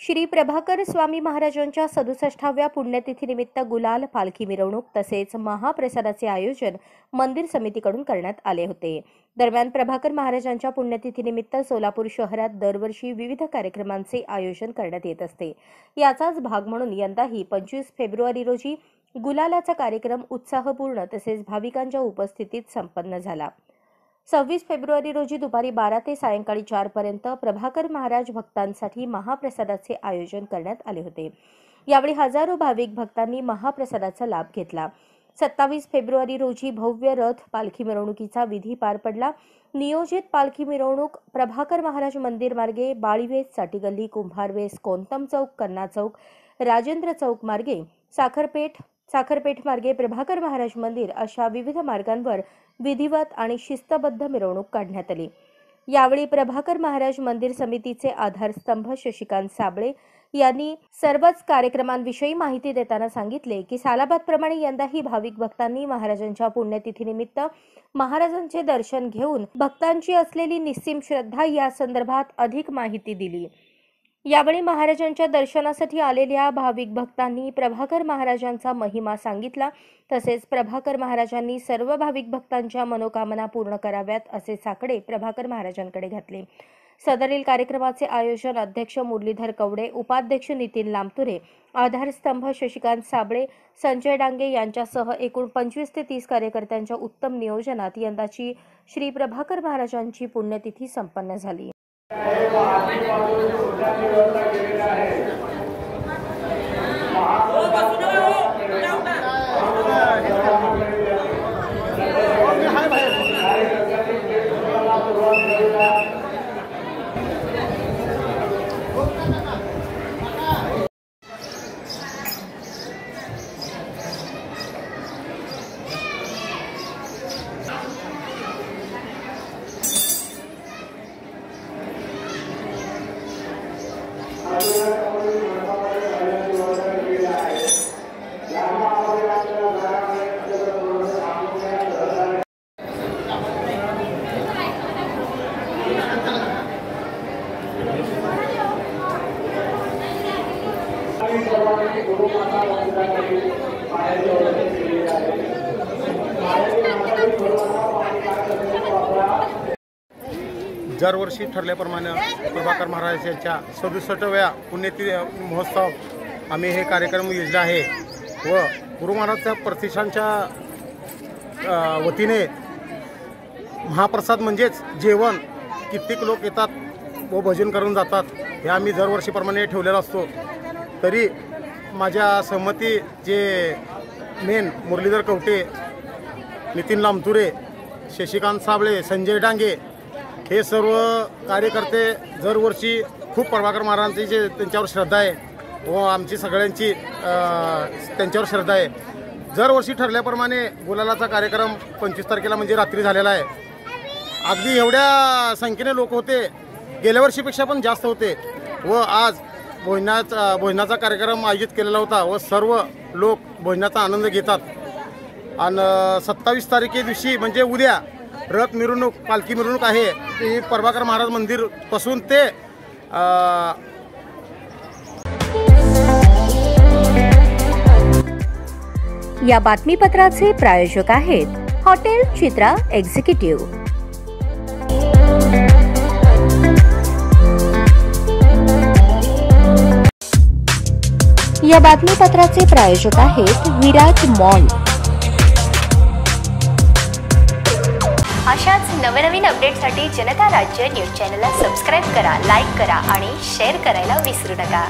श्री प्रभाकर स्वामी महाराजांच्या 67व्या पुण्यतिथीनिमित्त गुलाल पालखी मिरवणूक तसेच महाप्रसादाचे आयोजन मंदिर समितीकडून करण्यात आले होते। दरम्यान प्रभाकर महाराजांच्या पुण्यतिथीनिमित्त सोलापूर शहरात दरवर्षी विविध कार्यक्रमांचे आयोजन करण्यात येत असते। याचाच भाग म्हणून यंदाही 25 फेब्रुवारी रोजी गुलालाचा कार्यक्रम उत्साहपूर्ण तसेच भाविकांच्या उपस्थितीत संपन्न झाला। 26 फेब्रुवारी रोजी दुपारी 12 ते सायंकाळी 4 पर्यंत प्रभाकर महाराज भक्तांसाठी महाप्रसादाचे आयोजन करण्यात आले होते। यावेळी हजारो भाविक भक्तांनी महाप्रसादाचा लाभ घेतला। 27 फेब्रुवारी रोजी भव्य रथ पालखी मिरवणुकीचा विधी पार पडला। नियोजित पालखी मिरवणूक प्रभाकर महाराज मंदिर मार्गे बाळीवेस, चाटीगल्ली, कुंभारवेस, कोंतम चौक, कन्ना चौक, राजेंद्र चौक मार्गे साखरपेठ मार्गे प्रभाकर महाराज मंदिर अशा विविध मार्गांवर विधिवत आणि शिस्तबद्ध मिरवणूक काढण्यात आली। यावेळी प्रभाकर महाराज मंदिर समितीचे आधारस्तंभ शशिकांत साबळे यांनी सर्वच कार्यक्रमांविषयी माहिती देताना सांगितले की सालाबादप्रमाणे यंदाही भाविक भक्तांनी महाराजांच्या पुण्यतिथीनिमित्त महाराजांचे दर्शन घेऊन भक्तांची असलेली निस्सीम श्रद्धा या संदर्भात अधिक माहिती दिली। यावेळी महाराजांच्या दर्शनासाठी आलेल्या भाविक भक्तांनी प्रभाकर महाराजांचा महिमा सांगितला। तसेच प्रभाकर महाराजांनी सर्व भाविक भक्तांच्या मनोकामना पूर्ण कराव्यात असे साकडे प्रभाकर महाराजांकडे घातले। सदरील कार्यक्रमाचे आयोजन अध्यक्ष मुरलीधर कवडे, उपाध्यक्ष नितीन लामतुरे, आधारस्तंभ शशिकांत साबळे, संजय डांगे यांच्यासह एकूण 25 ते 30 कार्यकर्त्यांच्या उत्तम नियोजनात यंदाची श्री प्रभाकर महाराजांची पुण्यतिथी संपन्न झाली। दरवर्षी ठरल्याप्रमाणे प्रभाकर महाराज यांच्या 67व्या पुण्यतिथी महोत्सव आम्ही हे कार्यक्रम योजला आहे व गुरु महाराजच्या प्रतिष्ठानच्या वतीने महाप्रसाद म्हणजेच जेवण कित्येक लोक येतात व भजन करून जातात हे आम्ही दरवर्षीप्रमाणे ठेवलेला असतो। तरी माझ्या सहमती जे मेन मुरलीधर कवटे, नितीन लामतुरे, शशिकांत साबळे, संजय डांगे हे सर्व कार्यकर्ते दरवर्षी खूप प्रभाकर महाराजांची जे त्यांच्यावर श्रद्धा आहे व आमची सगळ्यांची त्यांच्यावर श्रद्धा आहे। दरवर्षी ठरल्याप्रमाणे गुलालाचा कार्यक्रम 25 तारखेला म्हणजे रात्री झालेला आहे। अगदी एवढ्या संख्येने लोक होते, गेल्या वर्षीपेक्षा पण जास्त होते व आज भोजनाचा कार्यक्रम आयोजित केलेला होता व सर्व लोक भोजनाचा आनंद घेतात। आणि 27 तारखे दिवशी म्हणजे उद्या रथ मिरवणूक पालखी मिरवणूक आहे ती प्रभाकर महाराज मंदिर पासून ते या बातमीपत्राचे प्रायोजक आहेत हॉटेल चित्रा एक्झिक्युटिव्ह। या बातमीपत्राचे प्रायोजक आहेत विराज मॉल। अशाच नवनवीन अपडेटसाठी जनता राज्य न्यूज चॅनलला सबस्क्राईब करा, लाईक करा आणि शेअर करायला विसरू नका।